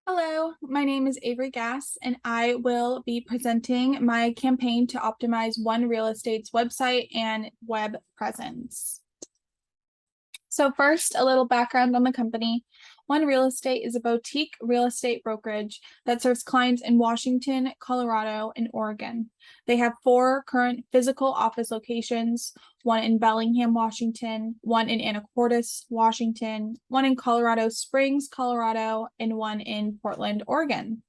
Hello, my name is Avery Gass, and I will be presenting my campaign to optimize One Real Estate's website and web presence. So first, a little background on the company. One Real Estate is a boutique real estate brokerage that serves clients in Washington, Colorado, and Oregon. They have 4 current physical office locations, one in Bellingham, Washington, one in Anacortes, Washington, one in Colorado Springs, Colorado, and one in Portland, Oregon.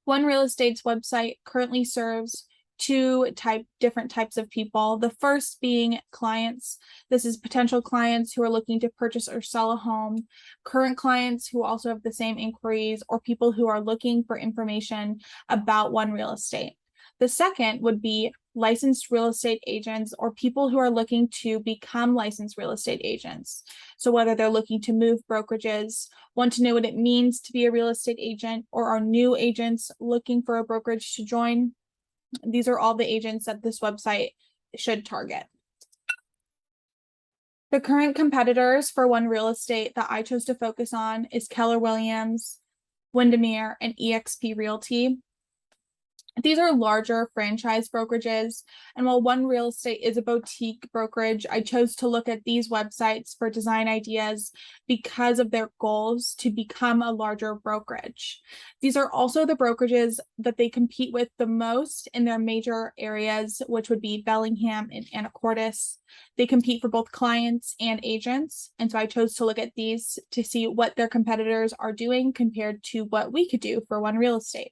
One Real Estate's website currently serves different types of people. The first being clients. This is potential clients who are looking to purchase or sell a home, current clients who also have the same inquiries, or people who are looking for information about One Real Estate. The second would be licensed real estate agents or people who are looking to become licensed real estate agents. So whether they're looking to move brokerages, want to know what it means to be a real estate agent, or are new agents looking for a brokerage to join, these are all the agents that this website should target. The current competitors for One Real Estate that I chose to focus on is Keller Williams, Windermere, and eXp Realty. These are larger franchise brokerages, and while One Real Estate is a boutique brokerage, I chose to look at these websites for design ideas because of their goals to become a larger brokerage. These are also the brokerages that they compete with the most in their major areas, which would be Bellingham and Anacortes. They compete for both clients and agents, and so I chose to look at these to see what their competitors are doing compared to what we could do for One Real Estate.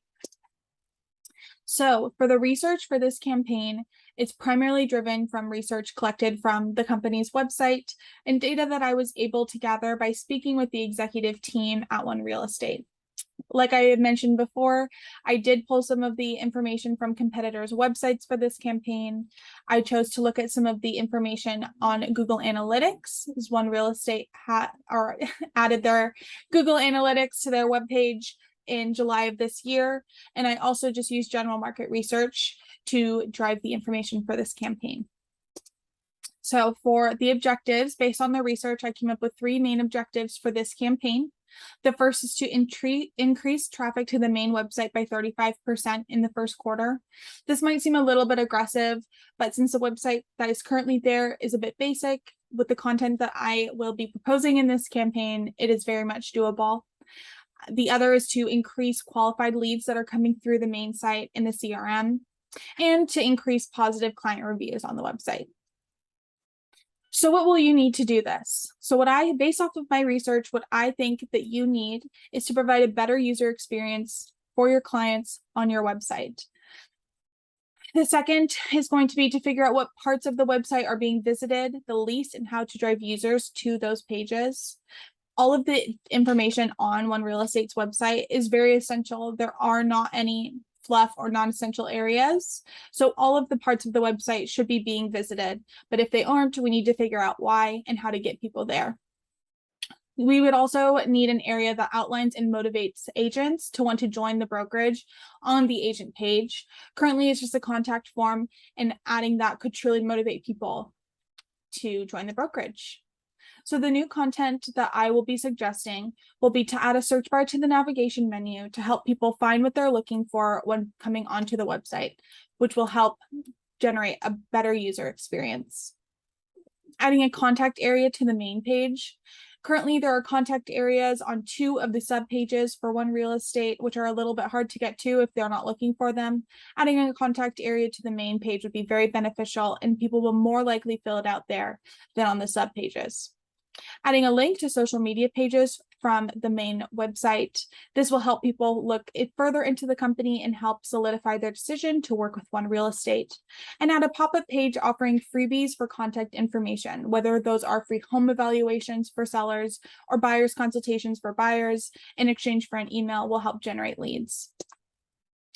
So for the research for this campaign, it's primarily driven from research collected from the company's website and data that I was able to gather by speaking with the executive team at One Real Estate. Like I had mentioned before, I did pull some of the information from competitors' websites for this campaign. I chose to look at some of the information on Google Analytics, as One Real Estate added their Google Analytics to their webpage in July of this year. And I also just used general market research to drive the information for this campaign. So for the objectives, based on the research, I came up with 3 main objectives for this campaign. The first is to increase traffic to the main website by 35% in the first quarter. This might seem a little bit aggressive, but since the website that is currently there is a bit basic, with the content that I will be proposing in this campaign, it is very much doable. The other is to increase qualified leads that are coming through the main site in the CRM, and to increase positive client reviews on the website. So what will you need to do this? So based off of my research, what I think that you need is to provide a better user experience for your clients on your website. The second is going to be to figure out what parts of the website are being visited the least and how to drive users to those pages. All of the information on One Real Estate's website is very essential. There are not any fluff or non-essential areas. So all of the parts of the website should be being visited. But if they aren't, we need to figure out why and how to get people there. We would also need an area that outlines and motivates agents to want to join the brokerage on the agent page. Currently, it's just a contact form, and adding that could truly motivate people to join the brokerage. So the new content that I will be suggesting will be to add a search bar to the navigation menu to help people find what they're looking for when coming onto the website, which will help generate a better user experience. Adding a contact area to the main page. Currently, there are contact areas on 2 of the sub pages for One Real Estate, which are a little bit hard to get to if they're not looking for them. Adding a contact area to the main page would be very beneficial, and people will more likely fill it out there than on the sub pages. Adding a link to social media pages from the main website. This will help people look further into the company and help solidify their decision to work with One Real Estate. And add a pop-up page offering freebies for contact information, whether those are free home evaluations for sellers or buyers consultations for buyers in exchange for an email will help generate leads.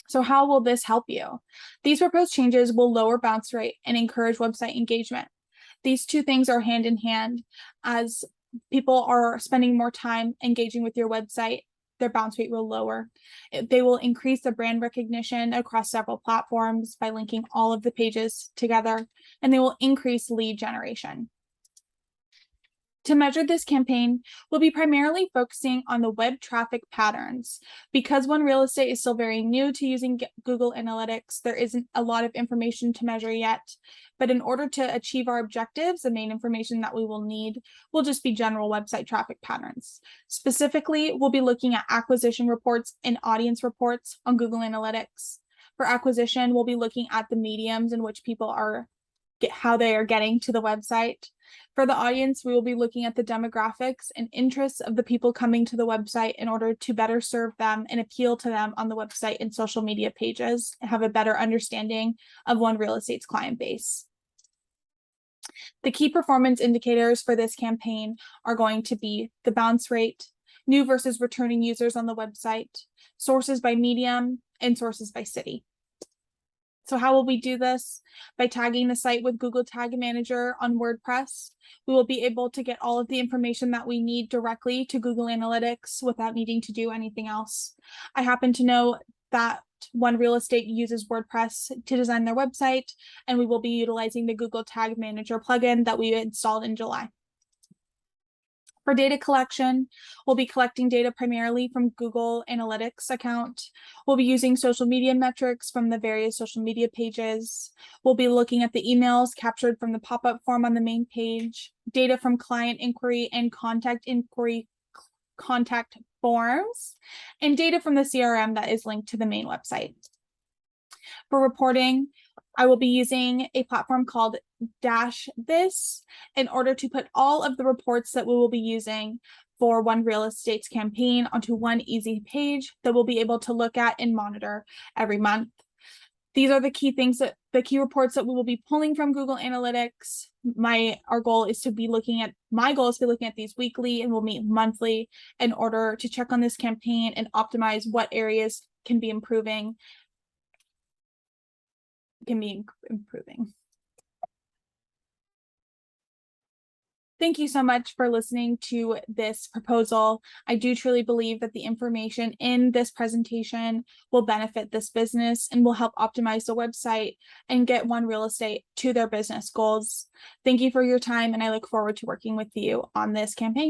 So how will this help you? These proposed changes will lower bounce rate and encourage website engagement. These 2 things are hand in hand. As people are spending more time engaging with your website, their bounce rate will lower. They will increase the brand recognition across several platforms by linking all of the pages together, and they will increase lead generation. To measure this campaign, we'll be primarily focusing on the web traffic patterns. Because One Real Estate is still very new to using Google Analytics, there isn't a lot of information to measure yet. But in order to achieve our objectives, the main information that we will need will just be general website traffic patterns. Specifically, we'll be looking at acquisition reports and audience reports on Google Analytics. For acquisition, we'll be looking at the mediums in which people are how they are getting to the website. For the audience, we will be looking at the demographics and interests of the people coming to the website in order to better serve them and appeal to them on the website and social media pages and have a better understanding of One Real Estate's client base. The key performance indicators for this campaign are going to be the bounce rate, new versus returning users on the website, sources by medium, and sources by city. So how will we do this? By tagging the site with Google Tag Manager on WordPress, we will be able to get all of the information that we need directly to Google Analytics without needing to do anything else. I happen to know that One Real Estate uses WordPress to design their website, and we will be utilizing the Google Tag Manager plugin that we installed in July. For data collection, we'll be collecting data primarily from Google Analytics account. We'll be using social media metrics from the various social media pages. We'll be looking at the emails captured from the pop-up form on the main page, data from client inquiry and contact inquiry contact forms, and data from the CRM that is linked to the main website. For reporting, I will be using a platform called This in order to put all of the reports that we will be using for One Real Estate's campaign onto one easy page that we'll be able to look at and monitor every month. These are the key reports that we will be pulling from Google Analytics. My goal is to be looking at these weekly, and we'll meet monthly in order to check on this campaign and optimize what areas can be improving. Thank you so much for listening to this proposal. I do truly believe that the information in this presentation will benefit this business and will help optimize the website and get One Real Estate to their business goals. Thank you for your time, and I look forward to working with you on this campaign.